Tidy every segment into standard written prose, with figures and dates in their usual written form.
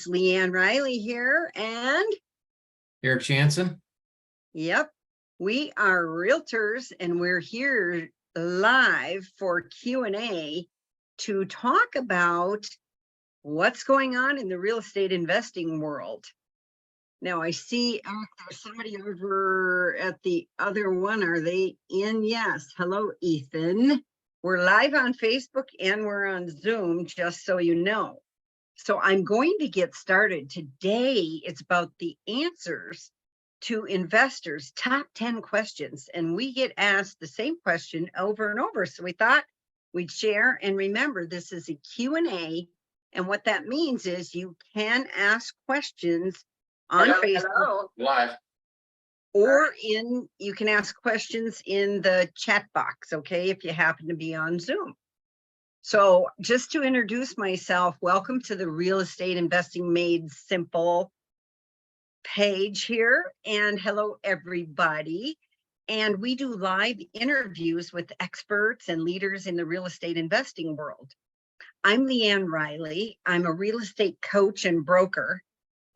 It's LeAnn Riley here, and Eric Janson. yep, we are realtors, and we're here live for Q&A to talk about what's going on in the real estate investing world. Now, I see there's somebody over at the other one. Are they in? Yes. Hello, Ethan. We're live on Facebook and we're on Zoom, just so you know. So I'm going to get started. Today, it's about the answers to investors' top 10 questions. And we get asked the same question over and over. So we thought we'd share. And remember, this is a Q&A. And what that means is you can ask questions on Facebook Live. or you can ask questions in the chat box, okay, if you happen to be on Zoom. So just to introduce myself, welcome to the Real Estate Investing Made Simple page here. And hello, everybody. And we do live interviews with experts and leaders in the real estate investing world. I'm LeAnn Riley. I'm a real estate coach and broker,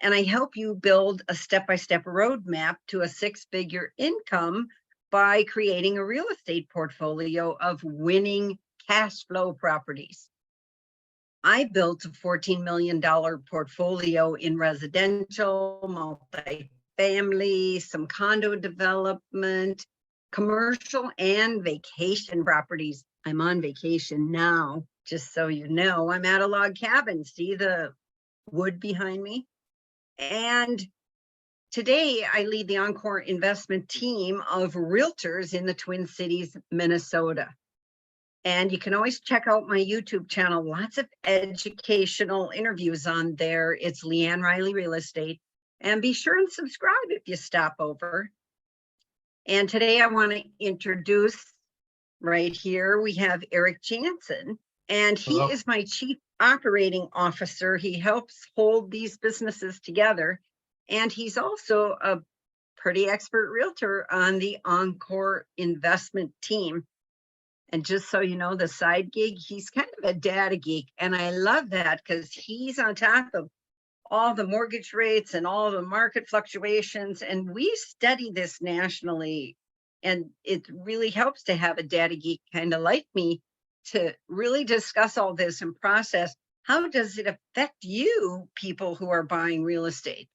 and I help you build a step-by-step roadmap to a six-figure income by creating a real estate portfolio of winning cash flow properties. I built a $14 million portfolio in residential, multifamily, some condo development, commercial, and vacation properties. I'm on vacation now, just so you know. I'm at a log cabin. See the wood behind me? And today I lead the Encore investment team of realtors in the Twin Cities, Minnesota. And you can always check out my YouTube channel. Lots of educational interviews on there. It's LeAnn Riley Real Estate. And be sure and subscribe if you stop over. And today I want to introduce right here, we have Eric Janson. And he Hello. is my chief operating officer. He helps hold these businesses together. And he's also a pretty expert realtor on the Encore investment team. And just so you know, the side gig, he's kind of a data geek. And I love that because he's on top of all the mortgage rates and all the market fluctuations. And we study this nationally. And it really helps to have a data geek kind of like me to really discuss all this and process. How does it affect you, people who are buying real estate?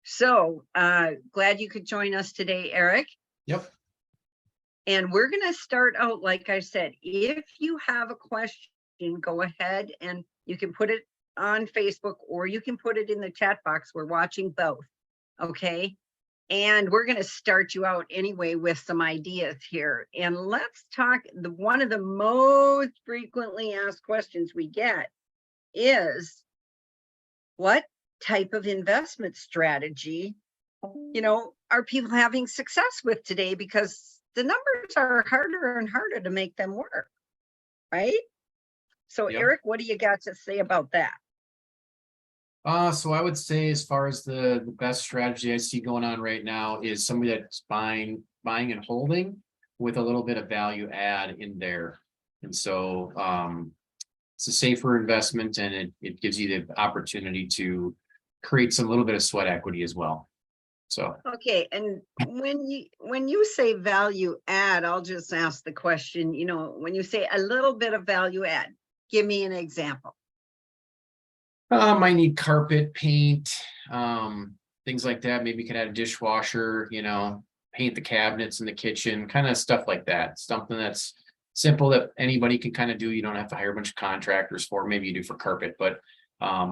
So glad you could join us today, Eric. Yep. And we're going to start out, like I said, if you have a question, go ahead and you can put it on Facebook or you can put it in the chat box. We're watching both. Okay. And we're going to start you out anyway with some ideas here. And let's talk. One of the most frequently asked questions we get is, what type of investment strategy, are people having success with today? Because the numbers are harder and harder to make them work, right? So, Yep. Eric, what do you got to say about that? So I would say, as far as the best strategy I see going on right now is somebody that's buying and holding with a little bit of value add in there. And so it's a safer investment, and it gives you the opportunity to create some little bit of sweat equity as well. So Okay, and when you say value add, I'll just ask the question, when you say a little bit of value add, give me an example. might need carpet, paint, things like that. Maybe you could add a dishwasher, paint the cabinets in the kitchen, kind of stuff like that. Something that's simple that anybody can kind of do. You don't have to hire a bunch of contractors for. Maybe you do for carpet, but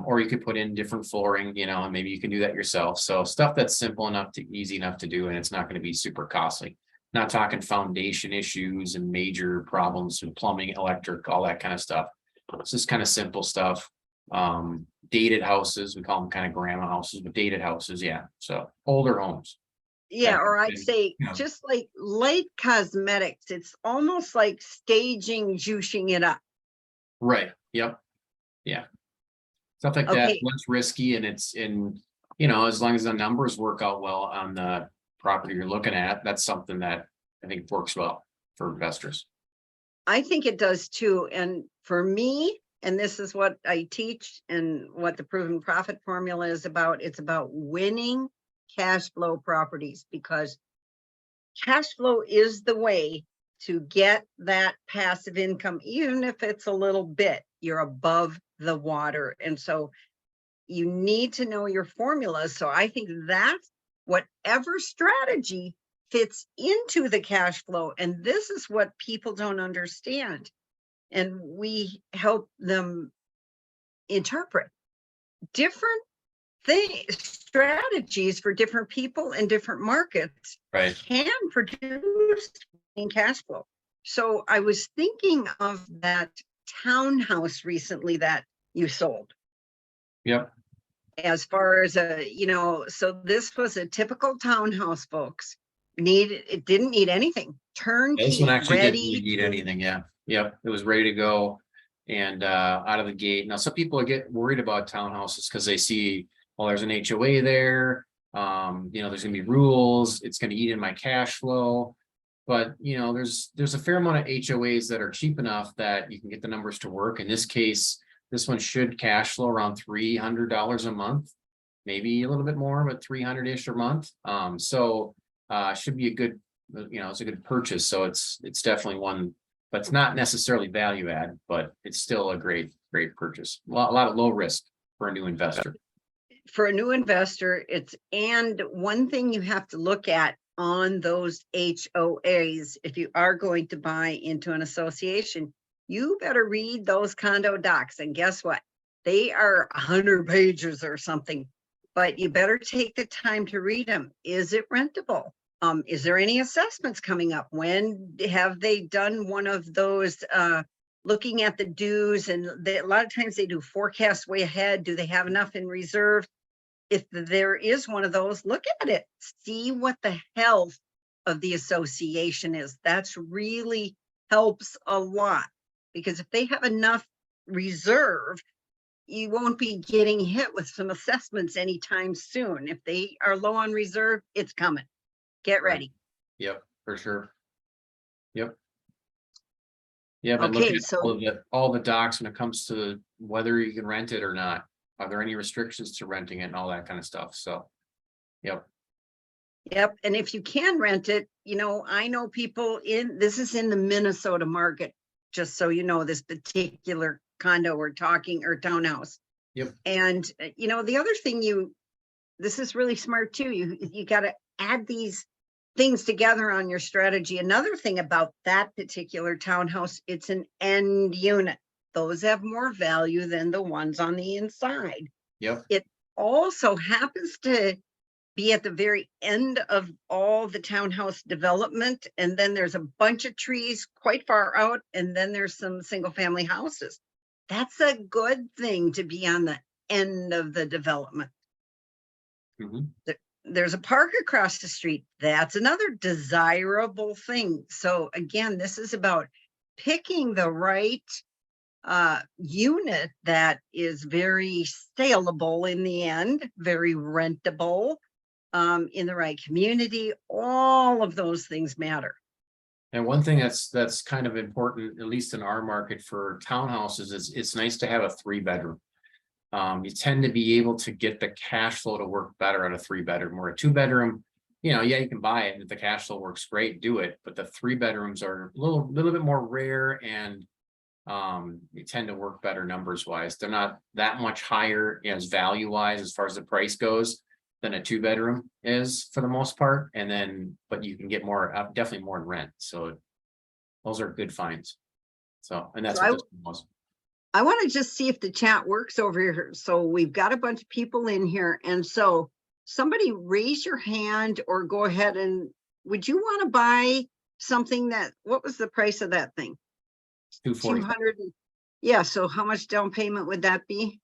or you could put in different flooring, and maybe you can do that yourself. So stuff that's simple enough to easy enough to do, and it's not going to be super costly. Not talking foundation issues and major problems with plumbing, electric, all that kind of stuff. It's just kind of simple stuff. Dated houses, we call them kind of grandma houses, but dated houses, yeah. So older homes. Yeah, or I'd And, say just like light cosmetics. It's almost like staging, juicing it up. Right. Yep. Yeah. Stuff like that. Okay. Less risky, and it's as long as the numbers work out well on the property you're looking at, that's something that I think works well for investors. I think it does too. And for me, and this is what I teach and what the proven profit formula is about. It's about winning cash flow properties, because cash flow is the way to get that passive income, even if it's a little bit, you're above the water. And so you need to know your formulas. So I think that's whatever strategy fits into the cash flow. And this is what people don't understand. And we help them interpret different strategies for different people in different markets Right. can produce in cash flow. So I was thinking of that townhouse recently that you sold. Yep. As far as so this was a typical townhouse, folks. It didn't need anything. Yeah, this one Turnkey, actually didn't ready. need anything. Yeah. Yep. It was ready to go and out of the gate. Now, some people get worried about townhouses because they see, well, there's an HOA there. There's gonna be rules. It's gonna eat in my cash flow. But there's a fair amount of HOAs that are cheap enough that you can get the numbers to work. In this case, this one should cash flow around $300 a month, maybe a little bit more, but 300-ish a month. Should be a good, it's a good purchase. So it's definitely one, but it's not necessarily value add, but it's still a great purchase. A lot of low risk for a new investor. For a new investor, and one thing you have to look at on those HOAs, if you are going to buy into an association, you better read those condo docs. And guess what? They are 100 pages or something, but you better take the time to read them. Is it rentable? Is there any assessments coming up? When have they done one of those looking at the dues? And a lot of times they do forecasts way ahead. Do they have enough in reserve? If there is one of those, look at it. See what the health of the association is. That's really helps a lot, because if they have enough reserve, you won't be getting hit with some assessments anytime soon. If they are low on reserve, it's coming. Get ready. Yep, for sure. Yep. Yeah, but Okay, look at all the docs when it comes to whether you can rent it or not. Are there any restrictions to renting it and all that kind of stuff? So, yep. Yep. And if you can rent it, I know people this is in the Minnesota market, just so you know, this particular condo we're talking, or townhouse. Yep. And, the other thing this is really smart too. You got to add these things together on your strategy. Another thing about that particular townhouse, it's an end unit. Those have more value than the ones on the inside. Yep. It also happens to be at the very end of all the townhouse development. And then there's a bunch of trees quite far out. And then there's some single family houses. That's a good thing to be on the end of the development. Mm-hmm. There's a park across the street. That's another desirable thing. So again, this is about picking the right unit that is very saleable in the end, very rentable, in the right community. All of those things matter. And one thing that's kind of important, at least in our market for townhouses, is it's nice to have a 3-bedroom. You tend to be able to get the cash flow to work better at a 3-bedroom, or a 2-bedroom. Yeah, you can buy it, and if the cash flow works great, do it. But the 3-bedrooms are a little bit more rare, and you tend to work better numbers wise. They're not that much higher as value wise as far as the price goes than a 2-bedroom is for the most part. But you can get more, definitely more in rent. So those are good finds. So, and that's what this one was. I want to just see if the chat works over here. So we've got a bunch of people in here. And so somebody raise your hand or go ahead and, would you want to buy something what was the price of that thing? 200. Yeah. So how much down payment would that be?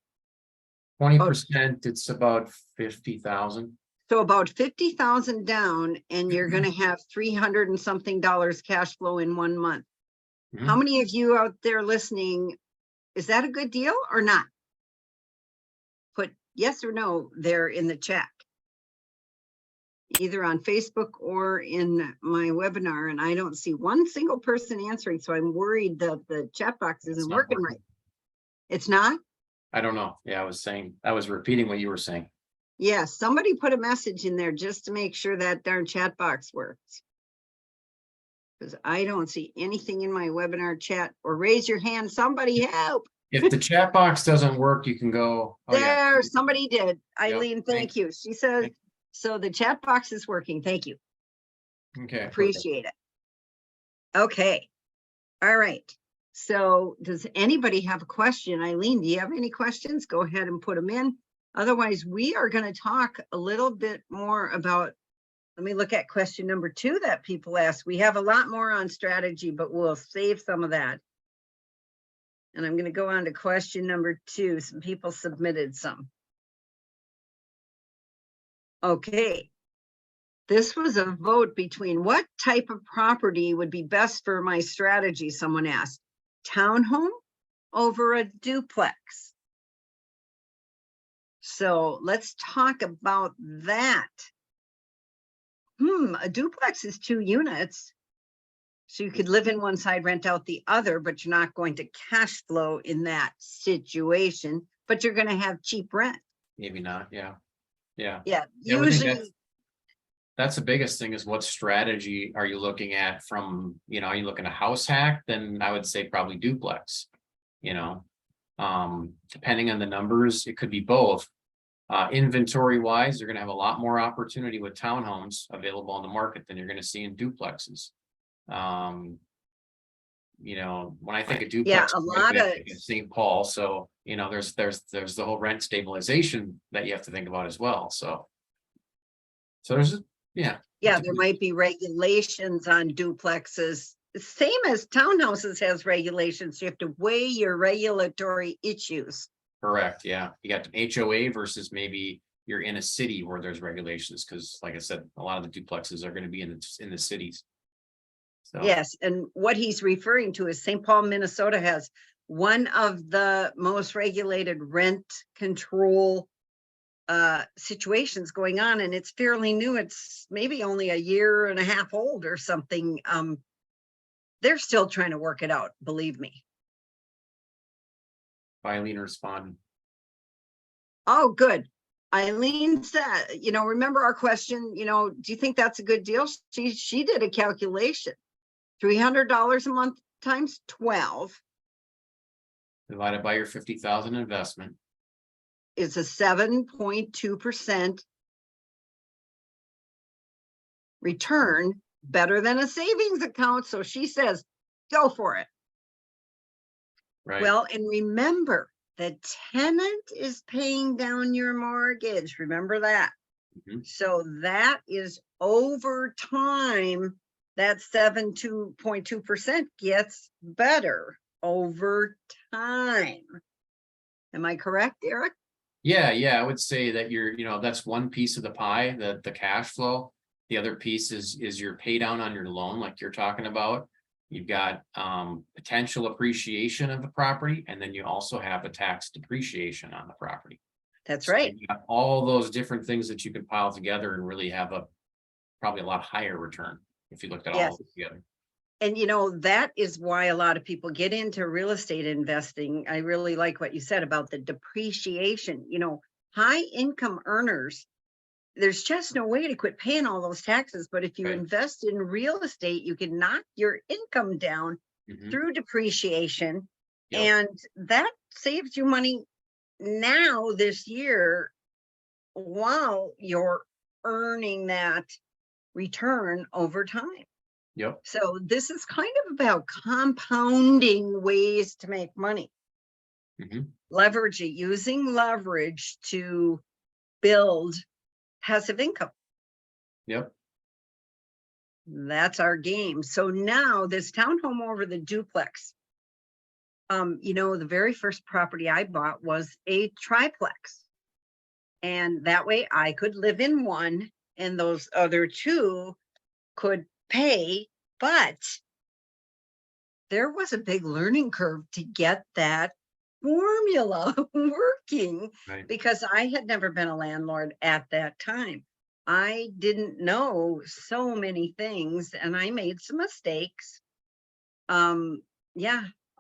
20%, it's about 50,000. So about 50,000 down, and you're going to have 300 and something dollars cash flow in 1 month. Mm-hmm. How many of you out there listening, is that a good deal or not? Put yes or no there in the chat, either on Facebook or in my webinar. And I don't see one single person answering. So I'm worried that the chat box isn't working right. It's not? I don't know. Yeah, I was repeating what you were saying. Yeah, somebody put a message in there just to make sure that darn chat box works. Because I don't see anything in my webinar chat, or raise your hand, somebody help. If the chat box doesn't work, you can go, oh yeah. There, somebody did. Yep, Eileen, thank you. She says, thank- so the chat box is working. Thank you. Okay. perfect. Appreciate it. Okay. All right. So does anybody have a question? Eileen, do you have any questions? Go ahead and put them in. Otherwise, we are going to talk a little bit more about, let me look at question number 2 that people asked. We have a lot more on strategy, but we'll save some of that. And I'm going to go on to question number 2. Some people submitted some. Okay. This was a vote between what type of property would be best for my strategy, someone asked. Townhome over a duplex. So let's talk about that. A duplex is 2 units. So you could live in one side, rent out the other, but you're not going to cash flow in that situation, but you're going to have cheap rent. Maybe not. Yeah. Yeah. Yeah, Yeah, we think usually. that's the biggest thing, is what strategy are you looking at from, are you looking at house hack? Then I would say probably duplex, depending on the numbers, it could be both. Inventory wise, you're going to have a lot more opportunity with townhomes available on the market than you're going to see in duplexes. When I think of duplex, Yeah, a lot of St. Paul, so there's the whole rent stabilization that you have to think about as well. So there's yeah, there might be regulations on duplexes, same as townhouses has regulations. You have to weigh your regulatory issues. Correct. Yeah, you got the HOA versus maybe you're in a city where there's regulations, because like I said, a lot of the duplexes are going to be in the cities. So. Yes, and what he's referring to is St. Paul, Minnesota has one of the most regulated rent control situations going on, and it's fairly new. It's maybe only a year and a half old or something. They're still trying to work it out, believe me. Eileen responded. Oh, good. Eileen said, remember our question, do you think that's a good deal? She did a calculation. $300 a month times 12 divided by your 50,000 investment is a 7.2% return, better than a savings account. So she says, go for it. Right. Well, and remember, the tenant is paying down your mortgage. Remember that. Mm-hmm. So that is over time. That 7.2% gets better over time. Am I correct, Eric? Yeah, I would say that that's one piece of the pie, the cash flow. The other piece is your pay down on your loan, like you're talking about. You've got potential appreciation of the property, and then you also have a tax depreciation on the property. That's right. So you got all those different things that you can pile together and really have probably a lot higher return if you looked at all of it together. And that is why a lot of people get into real estate investing. I really like what you said about the depreciation. High income earners, there's just no way to quit paying all those taxes. But if you invest in real estate, you can knock your income down through depreciation. And that saves you money now this year while you're earning that return over time. Yep. So this is kind of about compounding ways to make money. Leveraging, using leverage to build passive income. Yep. That's our game. So now this townhome over the duplex. The very first property I bought was a triplex. And that way I could live in one and those other two could pay, but there was a big learning curve to get that formula working because I had never been a landlord at that time. I didn't know so many things and I made some mistakes. I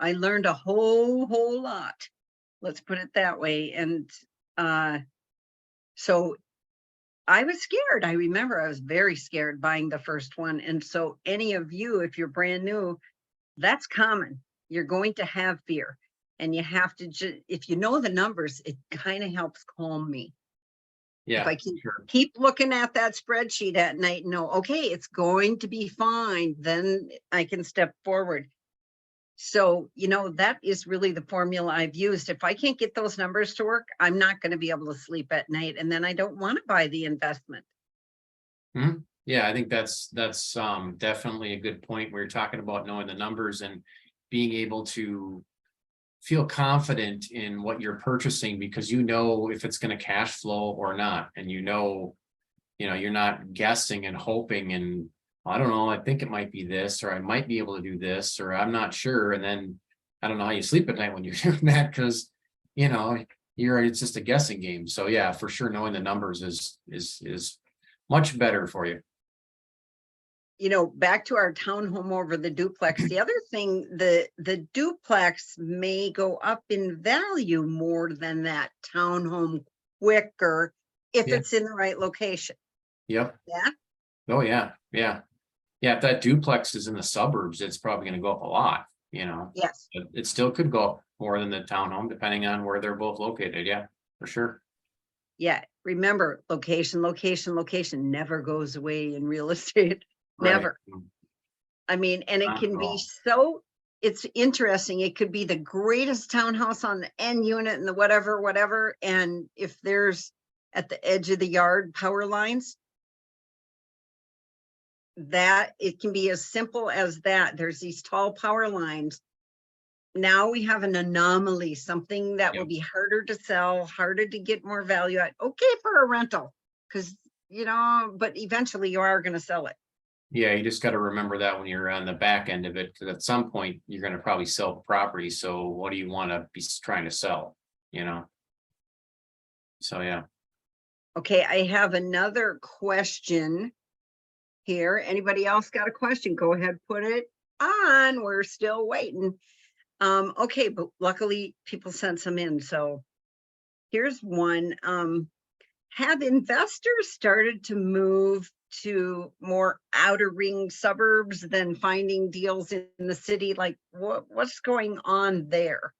learned a whole lot. Let's put it that way. And so I was scared. I remember I was very scared buying the first one. And so any of you, if you're brand new, that's common. You're going to have fear, and you have to just, if you know the numbers, it kind of helps calm me. If Yeah, I can sure. keep looking at that spreadsheet at night and know, okay, it's going to be fine, then I can step forward. So, that is really the formula I've used. If I can't get those numbers to work, I'm not going to be able to sleep at night. And then I don't want to buy the investment. Mhm. Yeah, I think that's definitely a good point. We're talking about knowing the numbers and being able to feel confident in what you're purchasing because you know if it's going to cash flow or not, and you're not guessing and hoping and I don't know, I think it might be this, or I might be able to do this, or I'm not sure. And then I don't know how you sleep at night when you're doing that because you know it's just a guessing game. So yeah, for sure, knowing the numbers is much better for you. Back to our townhome over the duplex. The other thing, the duplex may go up in value more than that townhome quicker if Yeah. it's in the right location. Yep. Yeah. Oh yeah. Yeah. Yeah. If that duplex is in the suburbs, it's probably going to go up a lot, Yes. but it still could go up more than the townhome, depending on where they're both located. Yeah, for sure. Yeah. Remember, location, location, location never goes away in real estate. Right. Never. I mean, and it Not at can be all. it's interesting. It could be the greatest townhouse on the N unit and the whatever. And if there's at the edge of the yard power lines, that it can be as simple as that. There's these tall power lines. Now we have an anomaly, something that will Yep. be harder to sell, harder to get more value at. Okay for a rental, because but eventually you are going to sell it. Yeah, you just got to remember that when you're on the back end of it, because at some point you're going to probably sell the property. So what do you want to be trying to sell? You know? So yeah. Okay, I have another question here. Anybody else got a question? Go ahead, put it on. We're still waiting. Okay, but luckily people sent some in. So here's one. Have investors started to move to more outer ring suburbs than finding deals in the city? Like what's going on there?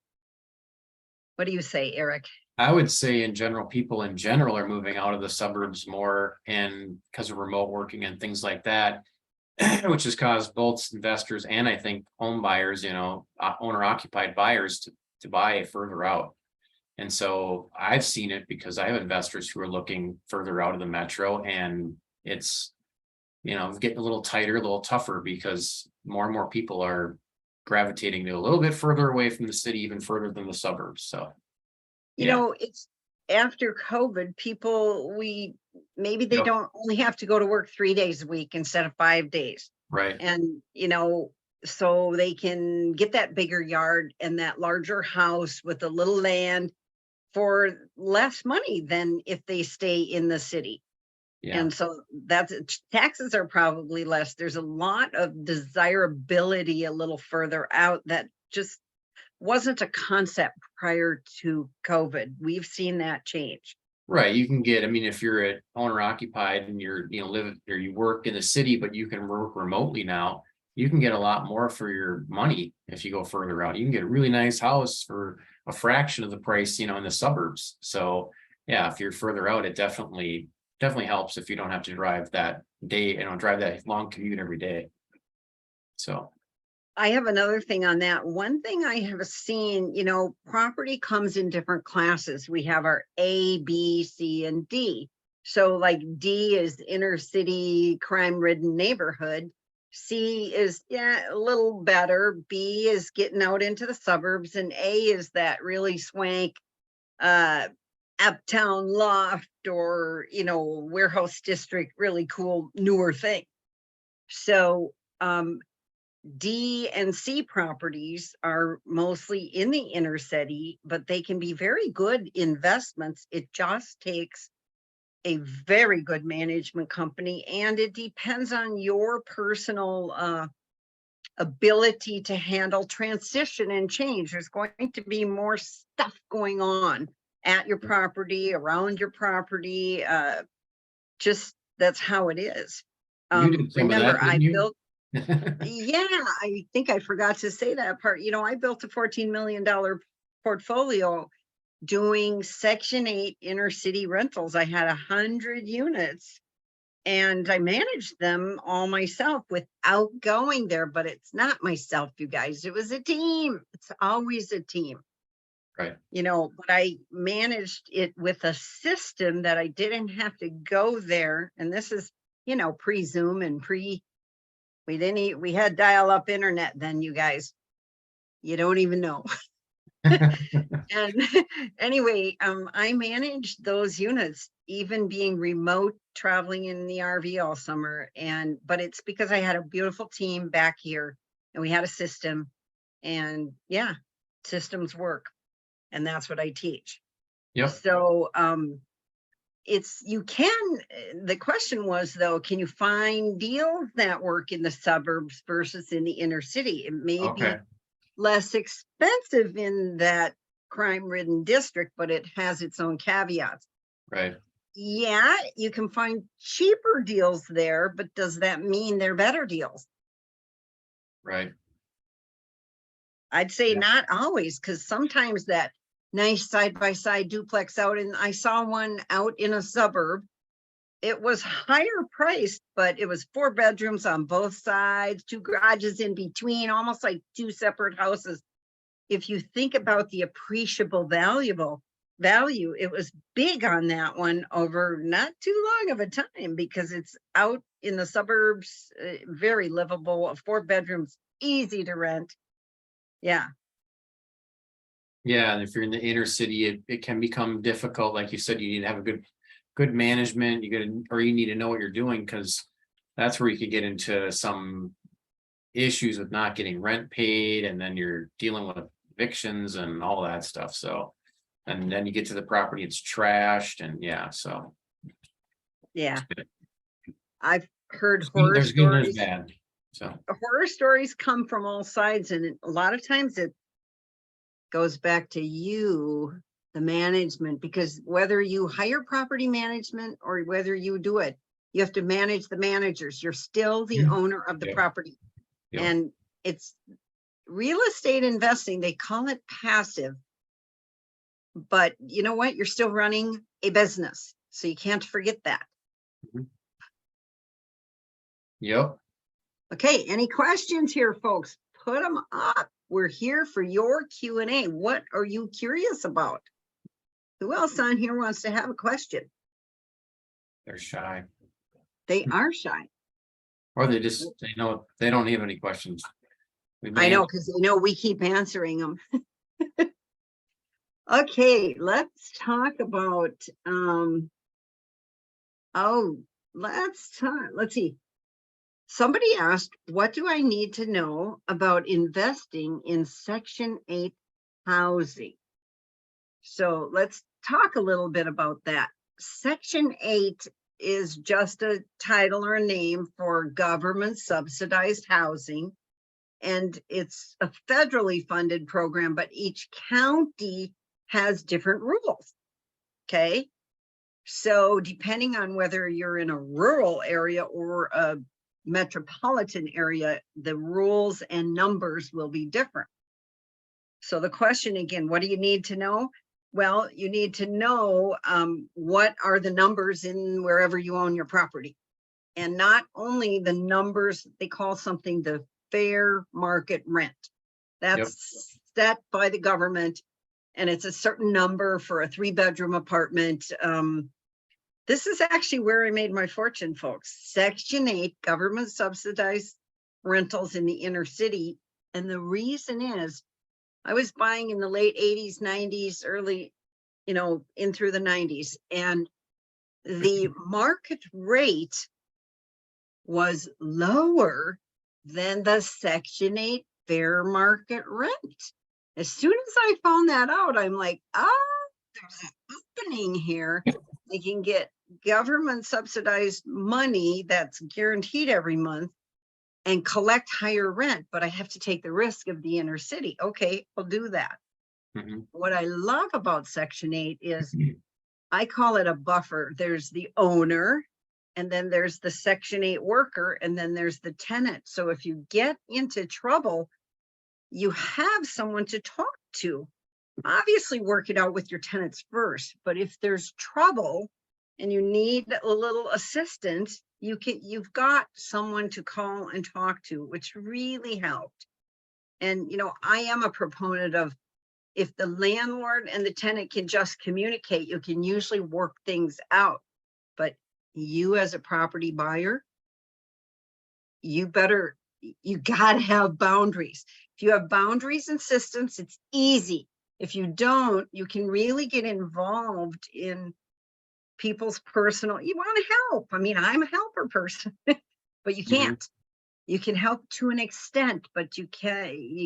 What do you say, Eric? I would say in general, people in general are moving out of the suburbs more and because of remote working and things like that, which has caused both investors and I think home buyers, owner occupied buyers to buy further out. And so I've seen it because I have investors who are looking further out of the metro and it's, getting a little tighter, a little tougher because more and more people are gravitating to a little bit further away from the city, even further than the suburbs. So, yeah. It's after COVID, maybe they Yep. don't only have to go to work 3 days a week instead of 5 days. Right. And, so they can get that bigger yard and that larger house with a little land for less money than if they stay in the city. Yeah. And so taxes are probably less. There's a lot of desirability a little further out that just wasn't a concept prior to COVID. We've seen that change. Right. You can get, I mean, if you're at owner occupied and you're, live or you work in the city, but you can work remotely now, you can get a lot more for your money if you go further out. You can get a really nice house for a fraction of the price, in the suburbs. So yeah, if you're further out, it definitely helps if you don't have to drive that day, drive that long commute every day. So I have another thing on that. One thing I have seen, property comes in different classes. We have our A, B, C, and D. So like D is inner city crime ridden neighborhood. C is a little better. B is getting out into the suburbs, and A is that really swank uptown loft or warehouse district, really cool newer thing. So D and C properties are mostly in the inner city, but they can be very good investments. It just takes a very good management company, and it depends on your personal ability to handle transition and change. There's going to be more stuff going on at your property, around your property. Just that's how it is. You did some of Remember, that, I didn't you? built, yeah, I think I forgot to say that part. You know, I built a $14 million portfolio doing Section 8 inner city rentals. I had 100 units and I managed them all myself without going there, but it's not myself, you guys. It was a team. It's always a team. Right. You know, but I managed it with a system that I didn't have to go there. And this is, you know, pre-Zoom and we had dial-up internet then, you guys. You don't even know. And anyway, I managed those units, even being remote, traveling in the RV all summer. But it's because I had a beautiful team back here and we had a system, and yeah, systems work. And that's what I teach. Yep. So, the question was though, can you find deals that work in the suburbs versus in the inner city? It may be less expensive in that crime-ridden district, but it has its own caveats. Right. Yeah, you can find cheaper deals there, but does that mean they're better deals? Right. I'd say not always, because sometimes that nice side-by-side duplex out, and I saw one out in a suburb. It was higher priced, but it was 4 bedrooms on both sides, 2 garages in between, almost like 2 separate houses. If you think about the appreciable value, it was big on that one over not too long of a time, because it's out in the suburbs, very livable, 4 bedrooms, easy to rent. Yeah. Yeah, and if you're in the inner city, it can become difficult. Like you said, you need to have a good management. You need to know what you're doing, because that's where you could get into some issues with not getting rent paid, and then you're dealing with evictions and all that stuff. So, and then you get to the property, it's trashed, and yeah. I've heard horror there's good and there's stories. bad. So Horror stories come from all sides, and a lot of times it goes back to you, the management, because whether you hire property management or whether you do it, you have to manage the managers. You're still the owner of the property. And it's real estate investing. They call it passive, but you know what? You're still running a business. So you can't forget that. Yep. Okay. Any questions here, folks? Put them up. We're here for your Q&A. What are you curious about? Who else on here wants to have a question? They're shy. They are shy. Or they know they don't have any questions. I know, because they know we keep answering them. Okay, let's talk about, let's see. Somebody asked, what do I need to know about investing in Section 8 housing? So let's talk a little bit about that. Section 8 is just a title or a name for government subsidized housing. And it's a federally funded program, but each county has different rules. Okay. So depending on whether you're in a rural area or a metropolitan area, the rules and numbers will be different. So the question again, what do you need to know? Well, you need to know what are the numbers in wherever you own your property. And not only the numbers, they call something the fair market rent. That's set by the government, and it's a certain number for a 3-bedroom apartment. This is actually where I made my fortune, folks. Section 8 government subsidized rentals in the inner city. And the reason is I was buying in the late 80s, 90s, early, in through the 90s. And the market rate was lower than the Section 8 fair market rent. As soon as I found that out, I'm like, there's an opening here. They can get government subsidized money that's guaranteed every month and collect higher rent, but I have to take the risk of the inner city. Okay, I'll do that. Mhm. What I love about Section 8 is I call it a buffer. There's the owner, and then there's the Section 8 worker, and then there's the tenant. So if you get into trouble, you have someone to talk to. Obviously, work it out with your tenants first, but if there's trouble and you need a little assistance, you've got someone to call and talk to, which really helped. And I am a proponent of, if the landlord and the tenant can just communicate, you can usually work things out. But you as a property buyer, you gotta have boundaries. If you have boundaries and systems, it's easy. If you don't, you can really get involved in people's personal, you want to help. I mean, I'm a helper person, but you can't. You can help to an extent, but you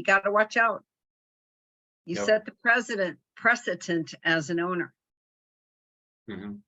got to watch out. You Yep. set the precedent as an owner. Mhm.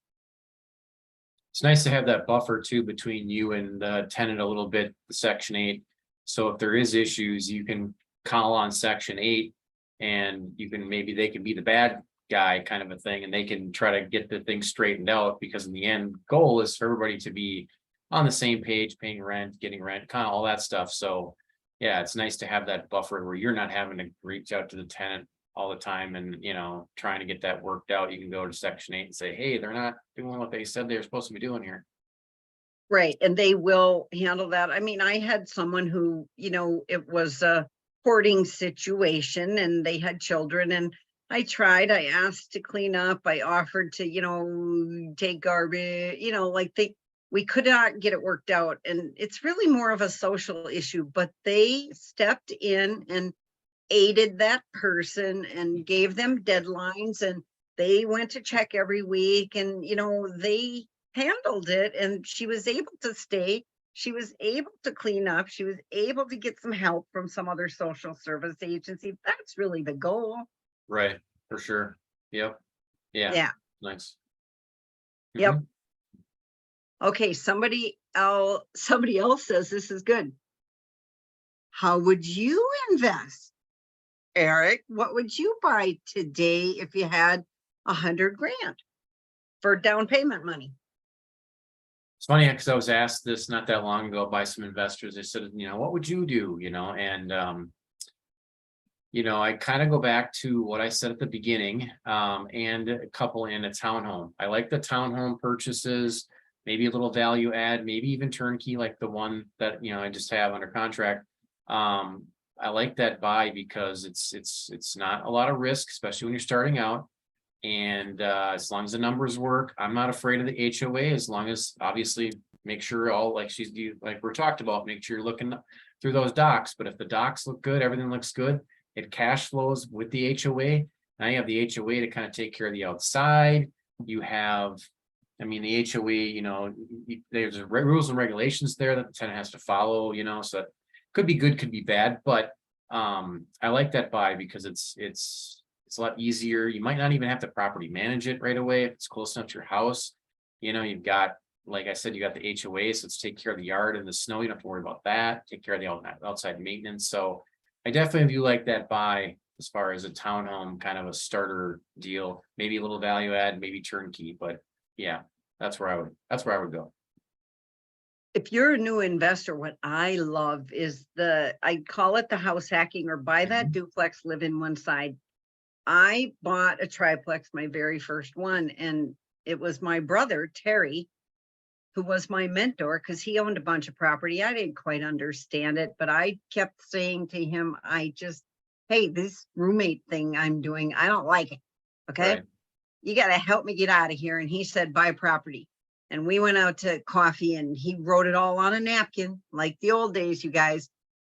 It's nice to have that buffer too between you and the tenant a little bit, the Section 8. So if there is issues, you can call on Section 8 and maybe they can be the bad guy kind of a thing, and they can try to get the thing straightened out, because in the end goal is for everybody to be on the same page, paying rent, getting rent, kind of all that stuff. So yeah, it's nice to have that buffer where you're not having to reach out to the tenant all the time and trying to get that worked out. You can go to Section 8 and say, hey, they're not doing what they said they're supposed to be doing here. Right. And they will handle that. I mean, I had someone who, it was a hoarding situation and they had children, and I asked to clean up. I offered to, take garbage, we could not get it worked out. And it's really more of a social issue, but they stepped in and aided that person and gave them deadlines, and they went to check every week, and they handled it, and she was able to stay. She was able to clean up. She was able to get some help from some other social service agency. That's really the goal. Right, for sure. Yep. Yeah. Yeah. Nice. Yep. Mhm. Okay, somebody else says this is good. How would you invest, Eric? What would you buy today if you had 100 grand for down payment money? It's funny because I was asked this not that long ago by some investors. They said, what would you do? And I kind of go back to what I said at the beginning, and a couple in a townhome. I like the townhome purchases, maybe a little value add, maybe even turnkey, like the one that I just have under contract. I like that buy because it's not a lot of risk, especially when you're starting out. And as long as the numbers work, I'm not afraid of the HOA, as long as obviously make sure all like we're talked about, make sure you're looking through those docs. But if the docs look good, everything looks good, it cash flows with the HOA. Now you have the HOA to kind of take care of the outside. You have, the HOA, there's rules and regulations there that the tenant has to follow, so that could be good, could be bad. But I like that buy because it's a lot easier. You might not even have to property manage it right away if it's close enough to your house. You've got, like I said, you got the HOA, so it's take care of the yard and the snow. You don't have to worry about that. Take care of the outside maintenance. So I definitely do like that buy as far as a townhome, kind of a starter deal, maybe a little value add, maybe turnkey. But yeah, that's where I would go. If you're a new investor, what I love is I call it the house hacking, or buy that duplex, live in one side. I bought a triplex, my very first one, and it was my brother, Terry, who was my mentor because he owned a bunch of property. I didn't quite understand it, but I kept saying to him, hey, this roommate thing I'm doing, I don't like it. Okay. Right. You got to help me get out of here. And he said, buy property. And we went out to coffee and he wrote it all on a napkin, like the old days, you guys.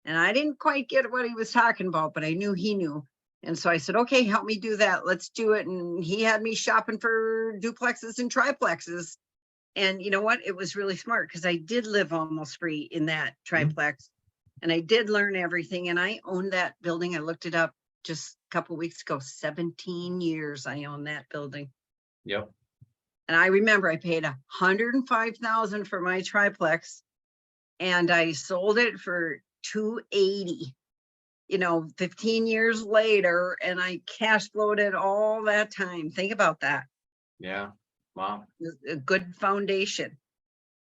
And I didn't quite get what he was talking about, but I knew he knew. And so I said, okay, help me do that. Let's do it. And he had me shopping for duplexes and triplexes. And you know what? It was really smart because I did live almost free in that triplex. And I did learn everything. And I owned that building. I looked it up just a couple of weeks ago. 17 years I owned that building. Yep. And I remember I paid $105,000 for my triplex. and I sold it for 280. 15 years later, and I cash flowed it all that time. Think about that. Yeah. Wow. A good foundation.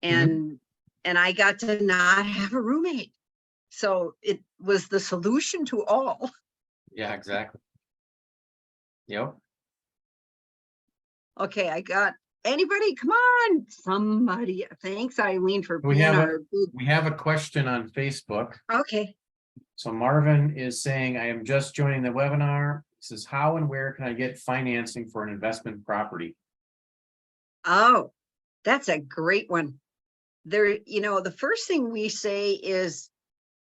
Mhm. And I got to not have a roommate. So it was the solution to all. Yeah, exactly. Yep. Okay, I got anybody, come on, somebody. Thanks, Eileen, for We being have a our big. we have a question on Facebook. Okay. So Marvin is saying, I am just joining the webinar. He says, how and where can I get financing for an investment property? Oh, that's a great one. There, the first thing we say is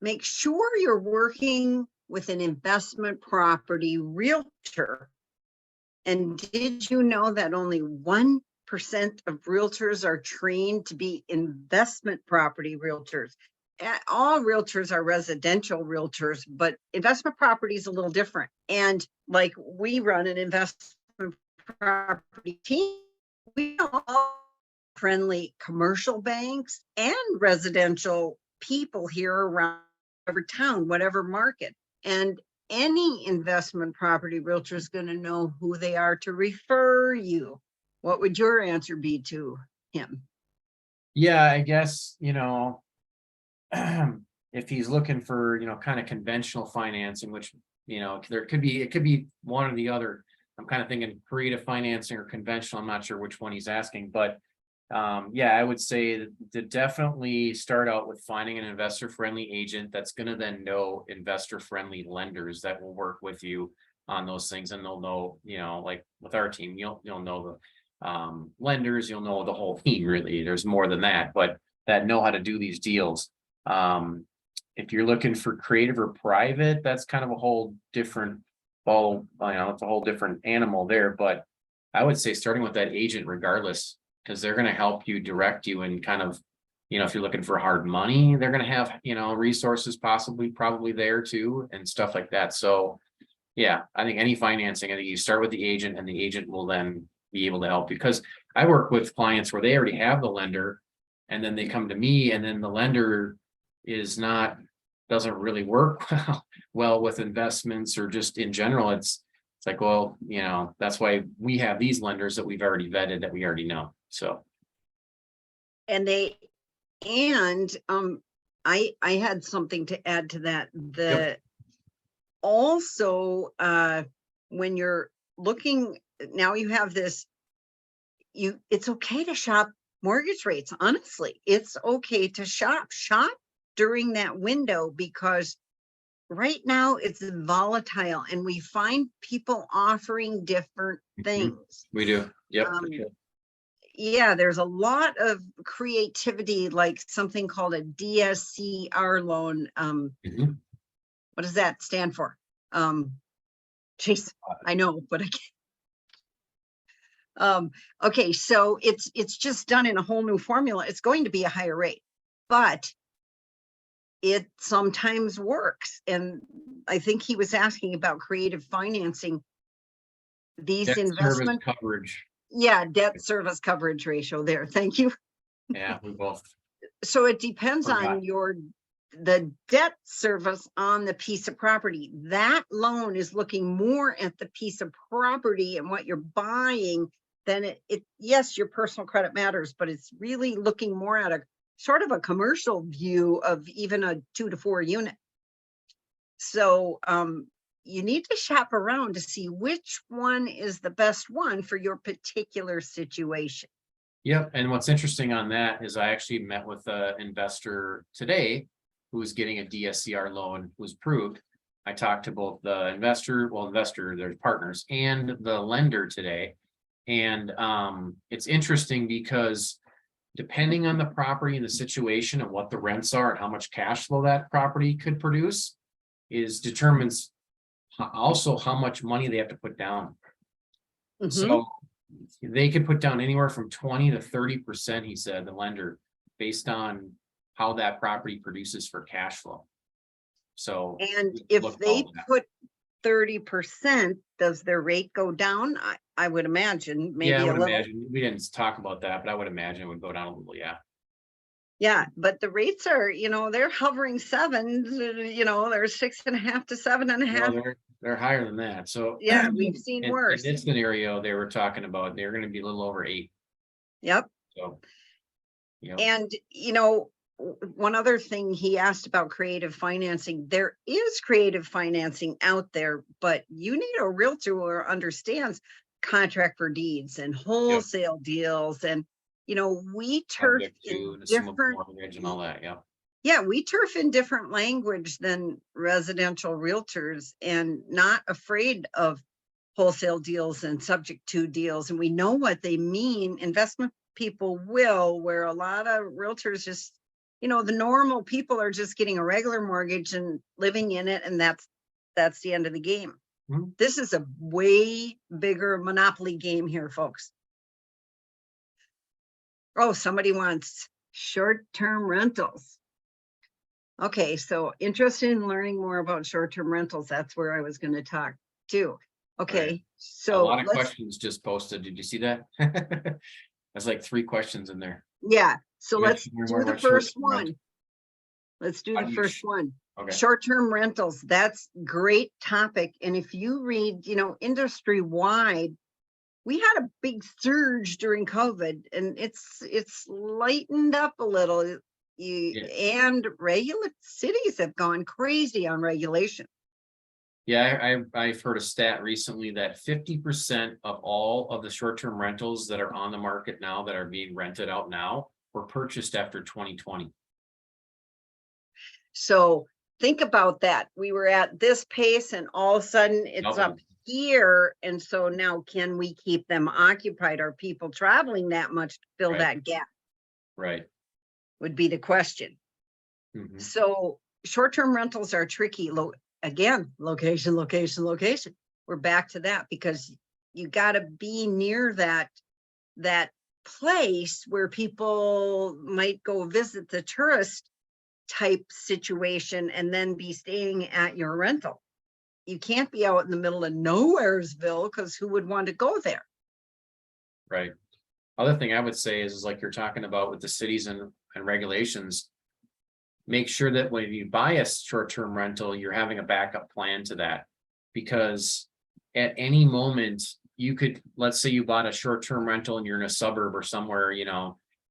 make sure you're working with an investment property realtor. And did you know that only 1% of realtors are trained to be investment property realtors? All realtors are residential realtors, but investment property is a little different. And like we run an investment property team, we all friendly commercial banks and residential people here around whatever town, whatever market. And any investment property realtor is going to know who they are to refer you. What would your answer be to him? Yeah, I guess, if he's looking for, kind of conventional financing, which, it could be one or the other. I'm kind of thinking creative financing or conventional. I'm not sure which one he's asking, but yeah, I would say to definitely start out with finding an investor friendly agent that's going to then know investor friendly lenders that will work with you on those things, and they'll know, like with our team, you'll know the lenders, you'll know the whole team. Really, there's more than that, but that know how to do these deals. If you're looking for creative or private, that's kind of a whole different ball, it's a whole different animal there. But I would say starting with that agent regardless, because they're going to help you, direct you, and kind of, if you're looking for hard money, they're going to have, resources probably there too, and stuff like that. So yeah, I think any financing, I think you start with the agent, and the agent will then be able to help you. Because I work with clients where they already have the lender, and then they come to me, and then the lender doesn't really work well with investments, or just in general. It's like, well, that's why we have these lenders that we've already vetted, that we already know. So, And I had something to add to that. yep. Also, when you're looking, now you have this, it's okay to shop mortgage rates. Honestly, it's okay to shop during that window, because right now it's volatile and we find people offering different things. We do. Yep. Yeah, there's a lot of creativity, like something called a DSCR loan. Mhm. What does that stand for? Jeez, I know, but I can't. Okay, so it's just done in a whole new formula. It's going to be a higher rate, but it sometimes works. And I think he was asking about creative financing. These Debt service investment, coverage. yeah, debt service coverage ratio there. Thank you. Yeah, we both So it depends forgot. on the debt service on the piece of property. That loan is looking more at the piece of property and what you're buying than yes, your personal credit matters, but it's really looking more at a sort of a commercial view of even a 2 to 4 unit. So you need to shop around to see which one is the best one for your particular situation. Yep. And what's interesting on that is I actually met with an investor today who's getting a DSCR loan, who's approved. I talked to both the investor, their partners, and the lender today. And it's interesting because depending on the property and the situation and what the rents are and how much cash flow that property could produce determines also how much money they have to put down. Mhm. So they could put down anywhere from 20 to 30%, he said, the lender, based on how that property produces for cash flow. So, and if they put 30%, does their rate go down? I would imagine maybe yeah, I a would little. imagine, we didn't talk about that, but I would imagine it would go down a little. Yeah. Yeah, but the rates are, they're hovering 7, they're 6.5 to 7.5. Well, they're higher than that, so. Yeah, we've seen In worse. this scenario, they were talking about, they're gonna be a little over 8, Yep. so. You know, And, one other thing he asked about creative financing, there is creative financing out there, but you need a realtor who understands contract for deeds and yep, wholesale deals. And, we turf subject in to the sum of different, mortgage and all that, yeah. yeah, we turf in different language than residential realtors, and not afraid of wholesale deals and subject to deals. And we know what they mean. Investment people will, where a lot of realtors just, the normal people are just getting a regular mortgage and living in it. And that's the end of the game. Mhm. This is a way bigger monopoly game here, folks. Oh, somebody wants short-term rentals. Okay, so interested in learning more about short-term rentals. That's where I was going to talk too. Okay, Right. A so lot of let's, questions just posted. Did you see that? There's like 3 questions in there. yeah, so You guys let's should learn more do the about first short-term one. rental. Let's do How the do you first one. Okay, Short-term rentals, that's great topic. And if you read, industry wide, we had a big surge during COVID, and it's lightened up a little. yeah, And regular cities have gone crazy on regulation. yeah, I've heard a stat recently that 50% of all of the short-term rentals that are on the market now, that are being rented out now, were purchased after 2020. So think about that. We were at this pace, and all of a sudden it's up Doubled. here. And so now, can we keep them occupied? Are people traveling that much to fill Right, that gap? right. Would be the question. Mhm. So short-term rentals are tricky. Again, location, location, location. We're back to that, because you got to be near that place where people might go visit, the tourist type situation, and then be staying at your rental. You can't be out in the middle of nowheresville, because who would want to go there? Right. Other thing I would say is like you're talking about with the cities and regulations, make sure that when you buy a short-term rental, you're having a backup plan to that. Because at any moment, you could, let's say you bought a short-term rental and you're in a suburb or somewhere,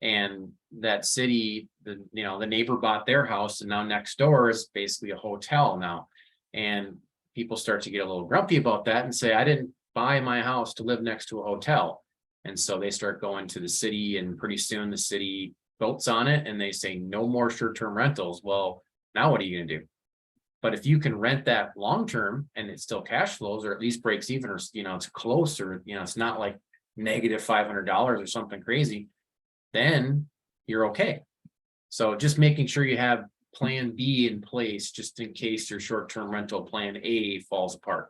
and that city, the neighbor bought their house, and now next door is basically a hotel now. And people start to get a little grumpy about that and say, I didn't buy my house to live next to a hotel. And so they start going to the city, and pretty soon the city votes on it and they say no more short-term rentals. Well, now what are you gonna do? But if you can rent that long-term and it still cash flows, or at least breaks even, or it's close, or it's not like negative $500 or something crazy, then you're okay. So just making sure you have plan B in place, just in case your short-term rental plan A falls apart.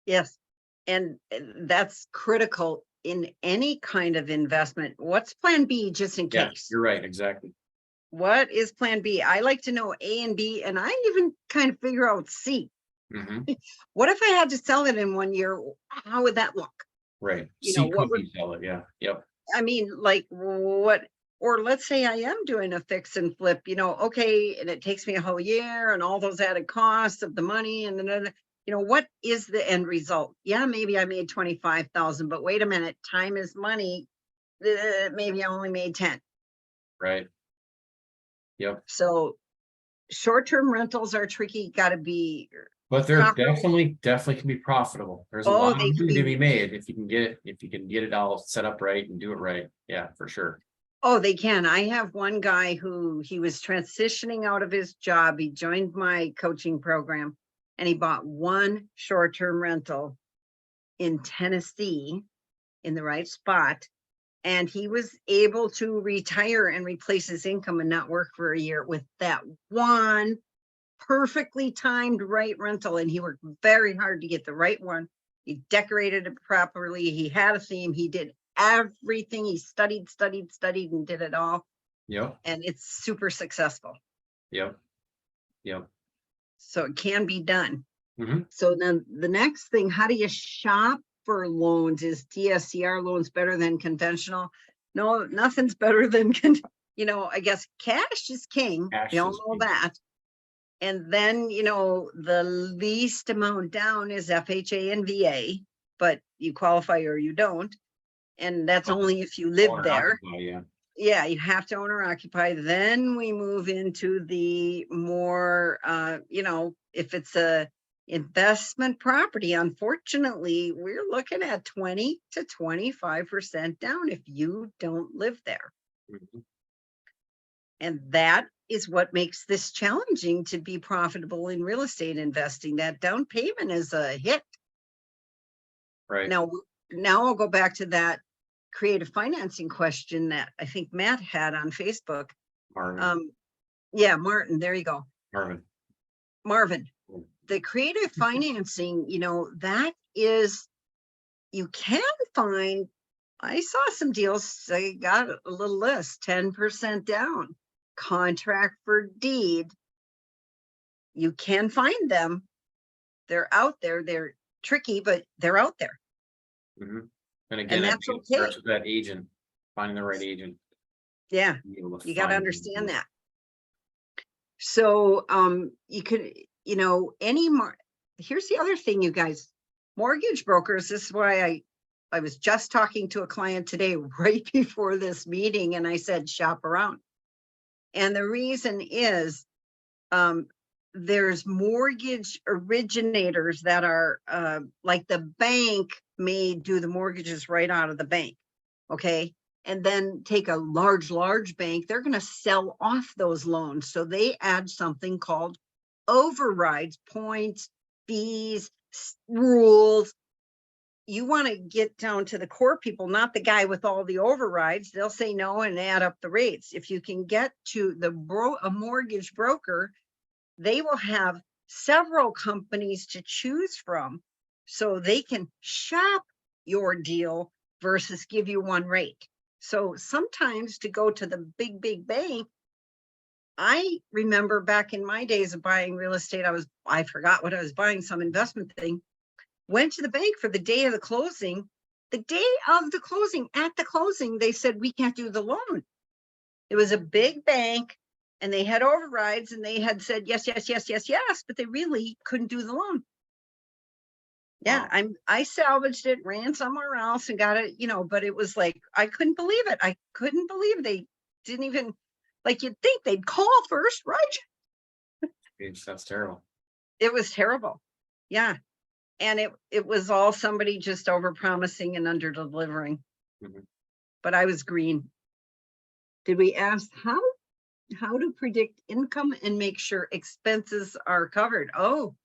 Yes. And that's critical in any kind of investment. What's plan B, just in Yeah, case? you're right, exactly. What is plan B? I like to know A and B, and I even kind of figure out C. Hmm. What if I had to sell it in 1 year? How would that look? Right. C What could would, be sell it, yeah, yep, I mean, like what, or let's say I am doing a fix and flip, okay, and it takes me a whole year and all those added costs of the money, and then, what is the end result? Yeah, maybe I made 25,000, but wait a minute, time is money. Maybe I only made 10. right, yep. So short-term rentals are tricky, got to be But they're proper. definitely can be profitable. There's a Oh, lot of they can money to be be. made if you can get it all set up right and do it right. Yeah, for sure. Oh, they can. I have one guy who, he was transitioning out of his job. He joined my coaching program, and he bought one short-term rental in Tennessee in the right spot. And he was able to retire and replace his income and not work for a year with that one perfectly timed right rental. And he worked very hard to get the right one. He decorated it properly. He had a theme. He did everything. He studied, and did it all. Yep, And it's super successful. yep, yep. So it can be done. Hmm. So then the next thing, how do you shop for loans? Is DSCR loans better than conventional? No, nothing's better than I guess cash is king. Cash We all is know king. that. And then, the least amount down is FHA and VA, but you qualify or you don't. And that's only if you live Owner there. occupy, yeah. Yeah, you have to own or occupy. Then we move into the more, if it's a investment property, unfortunately, we're looking at 20 to 25% down if you don't live there. Mhm. And that is what makes this challenging to be profitable in real estate investing. That down payment is a hit. Right. Now I'll go back to that creative financing question that I think Matt had on Facebook. Marvin. Yeah, Martin, there you go. Marvin, Mm. the creative financing, that is, you can find, I saw some deals, I got a little list, 10% down, contract for deed. You can find them. They're out there. They're tricky, but they're out there. Mhm. And again, And I that's think it okay. starts with that agent, finding the right agent. Yeah, be able to you got to find understand them. that. So you could, here's the other thing, you guys, mortgage brokers, this is why I was just talking to a client today right before this meeting, and I said, shop around. And the reason is, there's mortgage originators that are like the bank may do the mortgages right out of the bank. Okay. And then take a large bank, they're going to sell off those loans. So they add something called overrides, points, fees, rules. You want to get down to the core people, not the guy with all the overrides. They'll say no and add up the rates. If you can get to a mortgage broker, they will have several companies to choose from, so they can shop your deal versus give you one rate. So sometimes to go to the big bank, I remember back in my days of buying real estate, I forgot what I was buying, some investment thing, went to the bank for the day of the closing. The day of the closing, at the closing, they said, we can't do the loan. It was a big bank and they had overrides and they had said, yes, but they really couldn't do the loan. Yeah, Wow. I salvaged it, ran somewhere else and got it, but it was like, I couldn't believe it. I couldn't believe they didn't even, like, you'd think they'd call first, right? That's terrible. It was terrible. Yeah. And it was all somebody just over promising and under delivering. Mhm. But I was green. Did we ask how to predict income and make sure expenses are covered? Oh,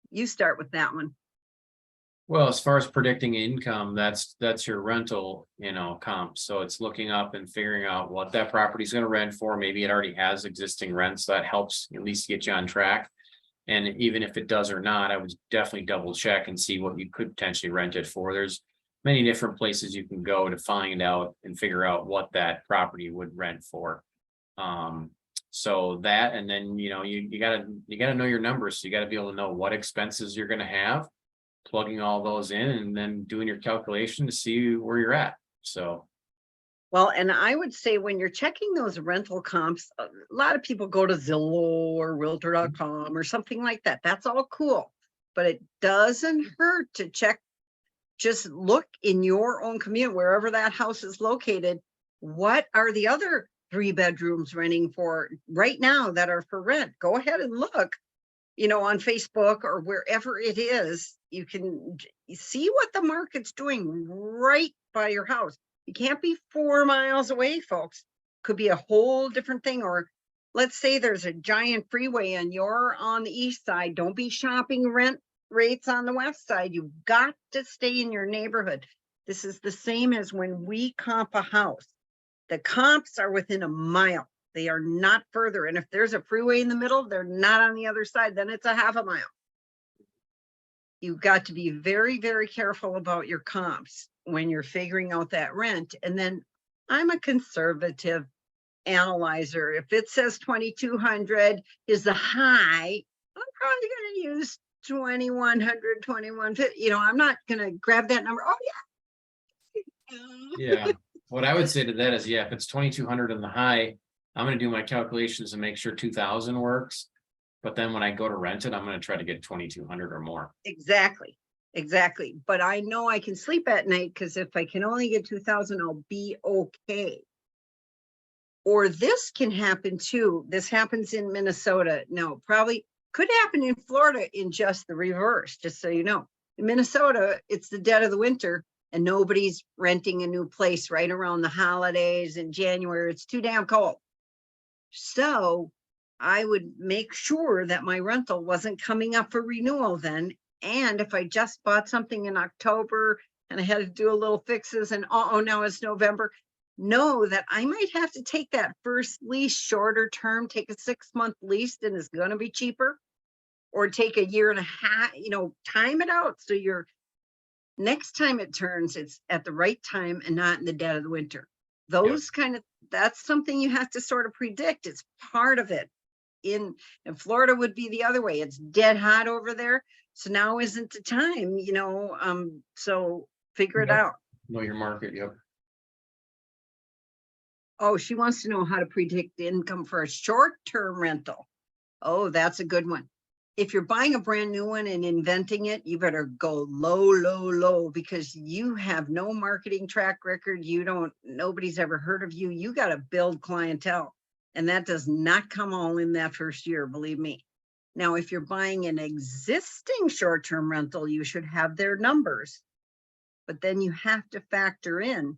you start with that one. Well, as far as predicting income, that's your rental, comp. So it's looking up and figuring out what that property is going to rent for. Maybe it already has existing rents. That helps at least get you on track. And even if it does or not, I would definitely double check and see what you could potentially rent it for. There's many different places you can go to find out and figure out what that property would rent for. So that, and then, you gotta know your numbers. So you gotta be able to know what expenses you're gonna have, plugging all those in, and then doing your calculation to see where you're at. So. Well, and I would say when you're checking those rental comps, a lot of people go to Zillow or Realtor.com or something like that. That's all cool, but it doesn't hurt to check. Just look in your own community, wherever that house is located. What are the other 3 bedrooms renting for right now that are for rent? Go ahead and look, on Facebook or wherever it is. You can see what the market's doing right by your house. You can't be 4 miles away, folks. Could be a whole different thing. Or let's say there's a giant freeway and you're on the east side. Don't be shopping rent rates on the west side. You've got to stay in your neighborhood. This is the same as when we comp a house. The comps are within a mile. They are not further. And if there's a freeway in the middle, they're not on the other side. Then it's a half a mile. You've got to be very, very careful about your comps when you're figuring out that rent. And then I'm a conservative analyzer. If it says 2,200 is the high, I'm probably going to use 2,100, 2,150. I'm not going to grab that number. Oh Yeah. What I would say to that is, yeah, if it's 2,200 in the high, I'm gonna do my calculations and make sure 2,000 works. But then when I go to rent it, I'm gonna try to get 2,200 or more. Exactly, exactly. But I know I can sleep at night because if I can only get 2,000, I'll be okay. Or this can happen too. This happens in Minnesota. No, probably could happen in Florida in just the reverse, just so you know. In Minnesota, it's the dead of the winter and nobody's renting a new place right around the holidays in January. It's too damn cold. So I would make sure that my rental wasn't coming up for renewal then. And if I just bought something in October and I had to do a little fixes and oh, now it's November, know that I might have to take that first lease shorter term, take a 6-month lease and it's going to be cheaper, or take a year and a half, time it out. So you're next time it turns, it's at the right time and not in the dead of the winter. Those that's something you have to sort of predict. It's part of it. In Florida would be the other way. It's dead hot over there. So now isn't the time, so figure it out. Know your market, yep. Oh, she wants to know how to predict income for a short-term rental. Oh, that's a good one. If you're buying a brand new one and inventing it, you better go low, because you have no marketing track record. Nobody's ever heard of you. You got to build clientele. And that does not come all in that first year, believe me. Now, if you're buying an existing short-term rental, you should have their numbers. But then you have to factor in,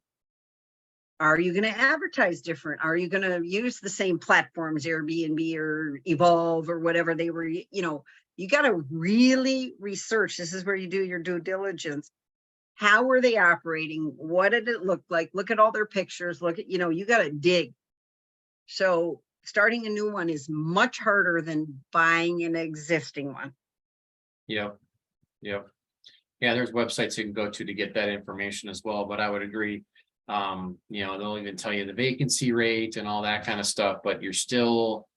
are you going to advertise different? Are you going to use the same platforms, Airbnb or Evolve or whatever they were, you got to really research. This is where you do your due diligence. How were they operating? What did it look like? Look at all their pictures. Look at, you got to dig. So starting a new one is much harder than buying an existing one. Yep. Yeah, there's websites you can go to get that information as well, but I would agree. They'll even tell you the vacancy rate and all that kind of stuff, but you're still,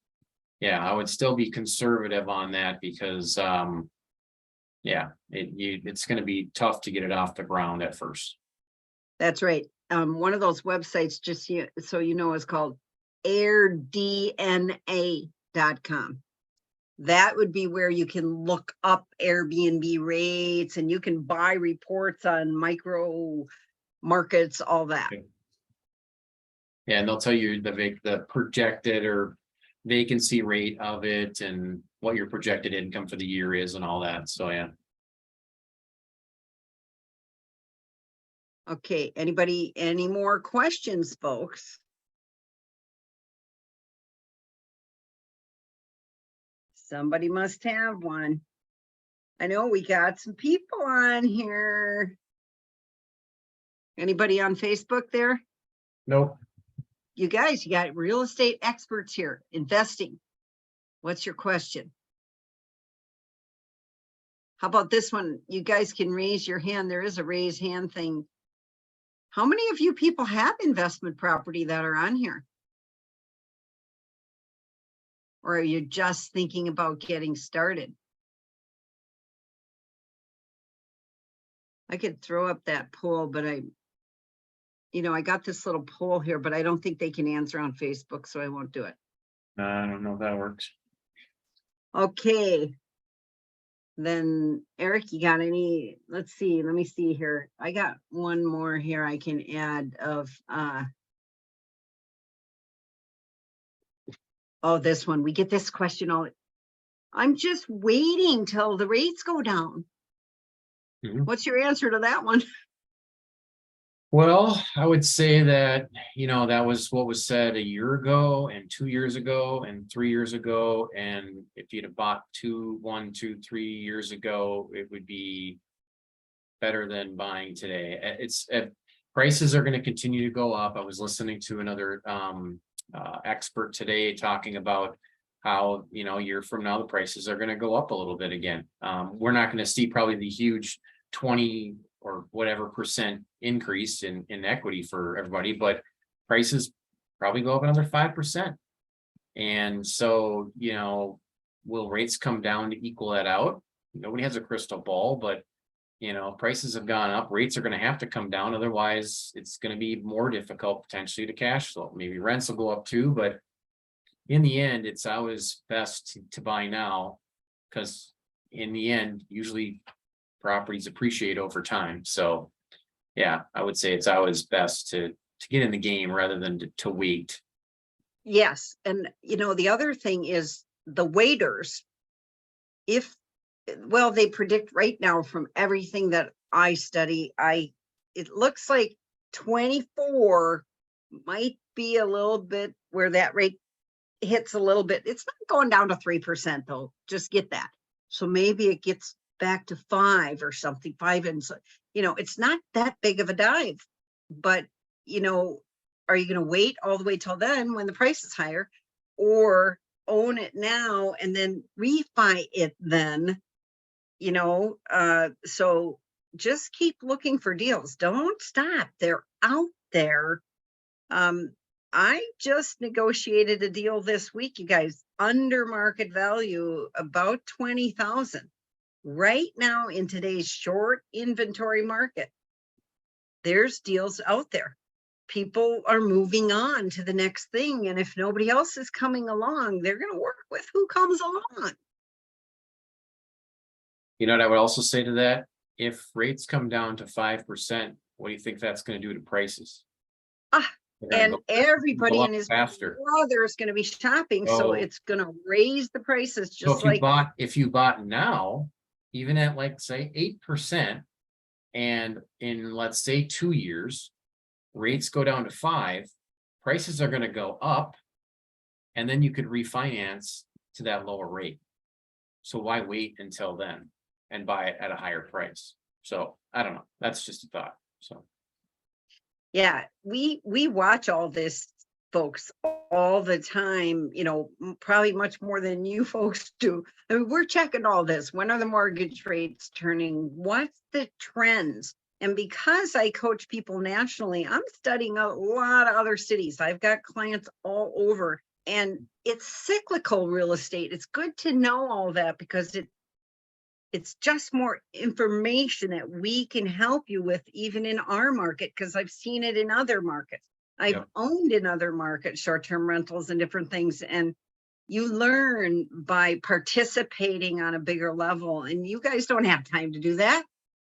I would still be conservative on that because, it's going to be tough to get it off the ground at first. That's right. One of those websites, just so you know, is called airdna.com. That would be where you can look up Airbnb rates and you can buy reports on micro markets, all that. Okay. Yeah, and they'll tell you the projected or vacancy rate of it and what your projected income for the year is and all that. So yeah. Okay, any more questions, folks? Somebody must have one. I know we got some people on here. Anybody on Facebook there? Nope. You guys, you got real estate experts here, investing. What's your question? How about this one? You guys can raise your hand. There is a raise hand thing. How many of you people have investment property that are on here? Or are you just thinking about getting started? I could throw up that poll, but I got this little poll here, but I don't think they can answer on Facebook, so I won't do it. I don't know if that works. Okay. Then Eric, you got any? Let's see. Let me see here. I got one more here I can add of this one. We get this question all. I'm just waiting till the rates go down. Mm-hmm. What's your answer to that one? Well, I would say that, that was what was said a year ago and 2 years ago and 3 years ago. And if you'd have bought 1, 2, 3 years ago, it would be better than buying today. Prices are going to continue to go up. I was listening to another expert today talking about how, a year from now, the prices are going to go up a little bit again. We're not going to see probably the huge 20 or whatever percent increase in equity for everybody, but prices probably go up another 5%. And so, will rates come down to equal that out? Nobody has a crystal ball, but, prices have gone up, rates are gonna have to come down, otherwise it's gonna be more difficult potentially to cash flow. Maybe rents will go up too, but in the end, it's always best to buy now, because in the end, usually properties appreciate over time. So yeah, I would say it's always best to get in the game rather than to wait. Yes, and the other thing is the waiters, if, well, they predict right now from everything that I study, it looks like 24 might be a little bit where that rate hits a little bit. It's not going down to 3% though, just get that. So maybe it gets back to 5 or something, 5, and so, it's not that big of a dive, but are you going to wait all the way till then when the price is higher, or own it now and then refi it then? So just keep looking for deals. Don't stop. They're out there. I just negotiated a deal this week, you guys, under market value, about 20,000 right now in today's short inventory market. There's deals out there. People are moving on to the next thing. And if nobody else is coming along, they're going to work with who comes along. You know what I would also say to that? If rates come down to 5%, what do you think that's going to do to prices? And everybody go and up his faster. brother is going to be shopping, so it's going to raise the prices just So like. if you bought now, even at like say 8%, and in let's say 2 years, rates go down to 5, prices are going to go up, and then you could refinance to that lower rate. So why wait until then and buy it at a higher price? So I don't know. That's just a thought. So Yeah, we watch all this, folks, all the time, probably much more than you folks do. I mean, we're checking all this. When are the mortgage rates turning? What's the trends? And because I coach people nationally, I'm studying a lot of other cities. I've got clients all over, and it's cyclical real estate. It's good to know all that because it's just more information that we can help you with, even in our market, because I've seen it in other markets. I've owned in other markets, short-term rentals and different things. And you learn by participating on a bigger level. And you guys don't have time to do that,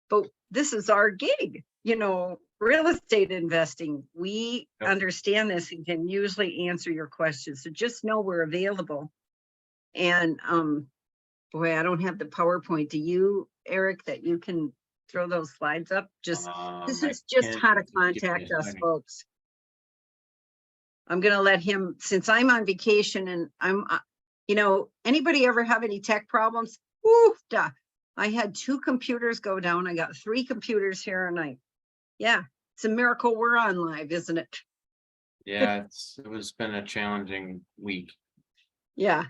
but this is our gig, real estate investing. We understand this and can usually answer your questions. So just know we're available. And, boy, I don't have the PowerPoint. Do you, Eric, that you can throw those slides up? This is just how to contact us, folks. I'm going to let him, since I'm on vacation and I'm, anybody ever have any tech problems? I had 2 computers go down. I got 3 computers here and it's a miracle we're on live, isn't it? Yeah, it's been a challenging week. Yeah.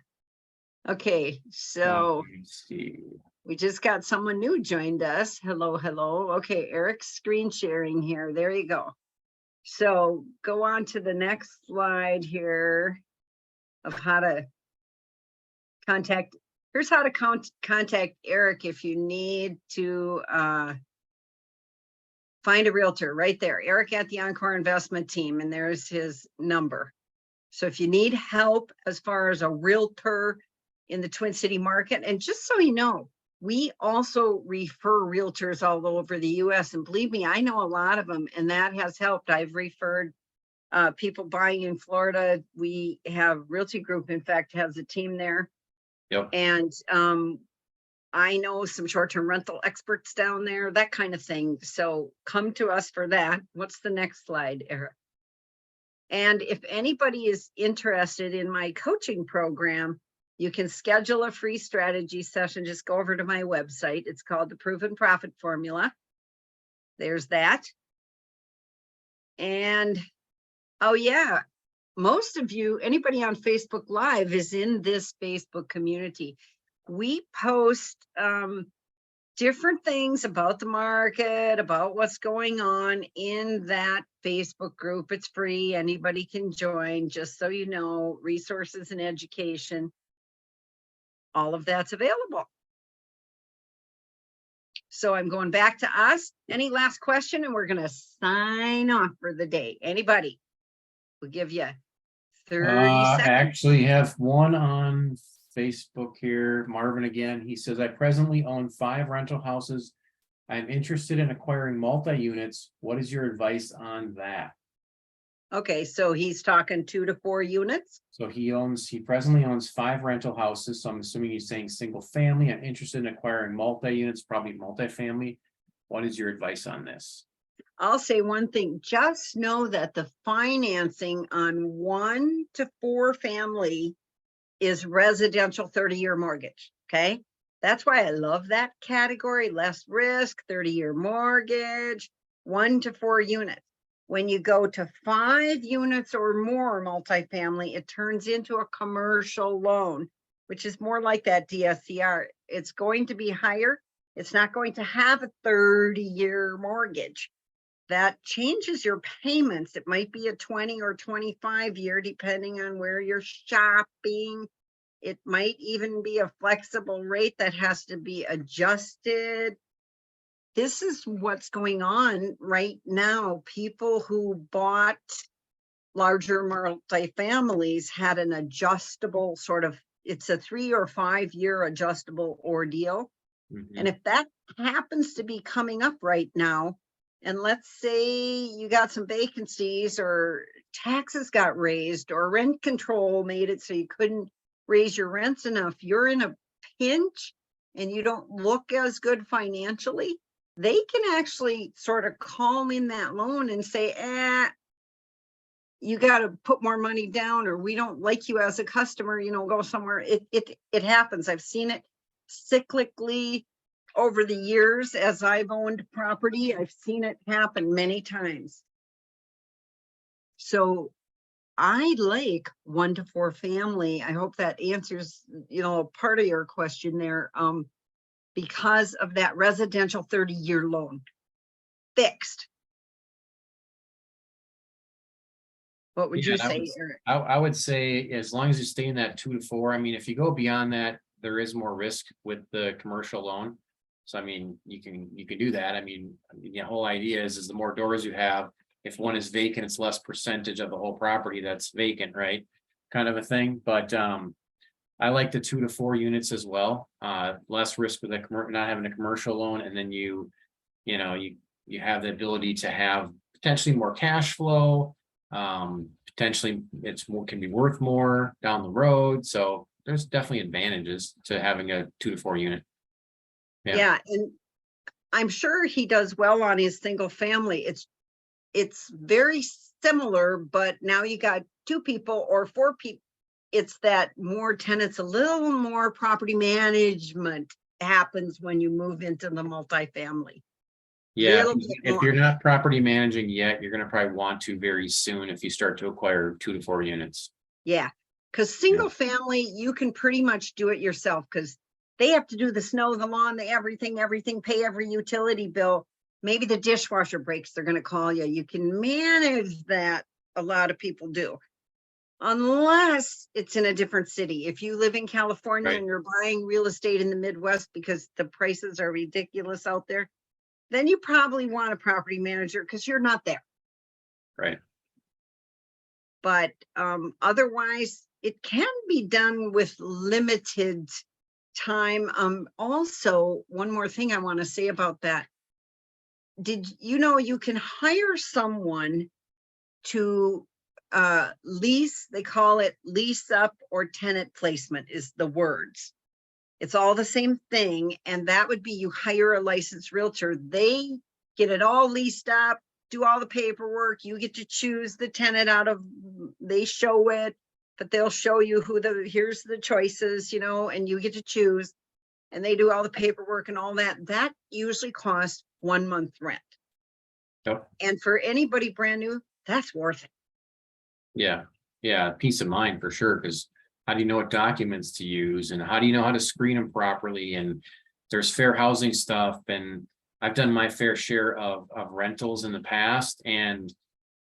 Okay, so let's see. We just got someone new joined us. Hello. Okay, Eric's screen sharing here. There you go. So go on to the next slide here of how to contact. Here's how to contact Eric if you need to find a realtor right there. Eric at the Encore Investment Team, and there's his number. So if you need help as far as a realtor in the Twin City market, and just so you know, we also refer realtors all over the US, and believe me, I know a lot of them, and that has helped. I've referred people buying in Florida. We have Realty Group, in fact, has a team there. And I know some short-term rental experts down there, that kind of thing. So come to us for that. What's the next slide, Eric? And if anybody is interested in my coaching program, you can schedule a free strategy session. Just go over to my website. It's called the Proven Profit Formula. There's that. And oh yeah, most of you, anybody on Facebook Live is in this Facebook community. We post different things about the market, about what's going on in that Facebook group. It's free. Anybody can join, just so you know, resources and education. All of that's available. So I'm going back to us. Any last question? And we're going to sign off for the day. Anybody? We'll give you 30 I seconds. actually have one on Facebook here. Marvin again. He says, I presently own 5 rental houses. I'm interested in acquiring multi-units. What is your advice on that? Okay, so he's talking 2 to 4 units. So he presently owns 5 rental houses. So I'm assuming he's saying single family. I'm interested in acquiring multi-units, probably multifamily. What is your advice on this? I'll say one thing, just know that the financing on 1 to 4 family is residential 30-year mortgage, okay? That's why I love that category, less risk, 30-year mortgage, 1 to 4 units. When you go to 5 units or more multifamily, it turns into a commercial loan, which is more like that DSCR. It's going to be higher. It's not going to have a 30-year mortgage. That changes your payments. It might be a 20 or 25 year, depending on where you're shopping. It might even be a flexible rate that has to be adjusted. This is what's going on right now. People who bought larger multifamilies had an adjustable sort of, it's a 3 or 5 year adjustable ordeal. And if that happens to be coming up right now, and let's say you got some vacancies or taxes got raised or rent control made it so you couldn't raise your rents enough, you're in a pinch and you don't look as good financially, they can actually sort of call in that loan and say, you got to put more money down, or we don't like you as a customer, you know, go somewhere. It happens. I've seen it cyclically over the years as I've owned property. I've seen it happen many times. So I like 1 to 4 family. I hope that answers, you know, part of your question there. Because of that residential 30-year loan, fixed. What would you say, Eric? I would say as long as you stay in that 2 to 4. I mean, if you go beyond that, there is more risk with the commercial loan. So I mean, you can do that. I mean, the whole idea is the more doors you have, if one is vacant, it's less percentage of the whole property that's vacant, right? Kind of a thing. But I like the 2 to 4 units as well. Less risk with not having a commercial loan, and then you have the ability to have potentially more cash flow. Potentially can be worth more down the road. So there's definitely advantages to having a 2 to 4 unit. Yeah, and I'm sure he does well on his single family. It's very similar, but now you got 2 people or 4 people. It's that more tenants, a little more property management happens when you move into the multifamily. Yeah, if you're not property managing yet, you're going to probably want to very soon if you start to acquire 2 to 4 units. Yeah, because single family, you can pretty much do it yourself, because they have to do the snow, the lawn, the everything, pay every utility bill. Maybe the dishwasher breaks, they're going to call you. You can manage that. A lot of people do. Unless it's in a different city. If you live in California and you're buying real estate in the Midwest because the prices are ridiculous out there, then you probably want a property manager because you're not there. Right. But otherwise, it can be done with limited time. Also, one more thing I want to say about that. Did you know you can hire someone to lease? They call it lease up or tenant placement is the words. It's all the same thing. And that would be you hire a licensed realtor. They get it all leased up, do all the paperwork. You get to choose the tenant they show it, but they'll show you here's the choices, and you get to choose, and they do all the paperwork and all that. That usually costs 1 month rent. Yep. And for anybody brand new, that's worth it. Yeah. Peace of mind for sure. Because how do you know what documents to use, and how do you know how to screen them properly? And there's fair housing stuff. And I've done my fair share of rentals in the past, and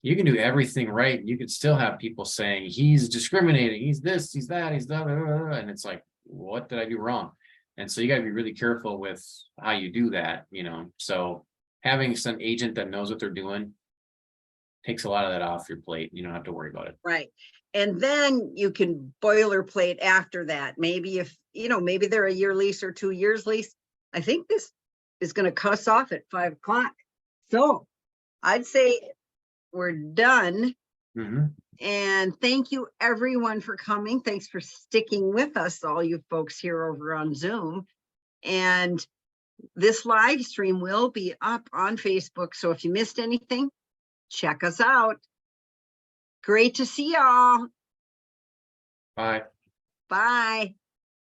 you can do everything right. You could still have people saying he's discriminating. He's this, he's that, he's that. And it's like, what did I do wrong? And so you gotta be really careful with how you do that, you know, so having some agent that knows what they're doing takes a lot of that off your plate. You don't have to worry about it. Right. And then you can boilerplate after that. Maybe if, maybe they're a year lease or 2 years lease. I think this is going to cuss off at 5 o'clock. So I'd say we're done. Mhm. And thank you everyone for coming. Thanks for sticking with us, all you folks here over on Zoom. And this live stream will be up on Facebook. So if you missed anything, check us out. Great to see y'all. Bye. Bye.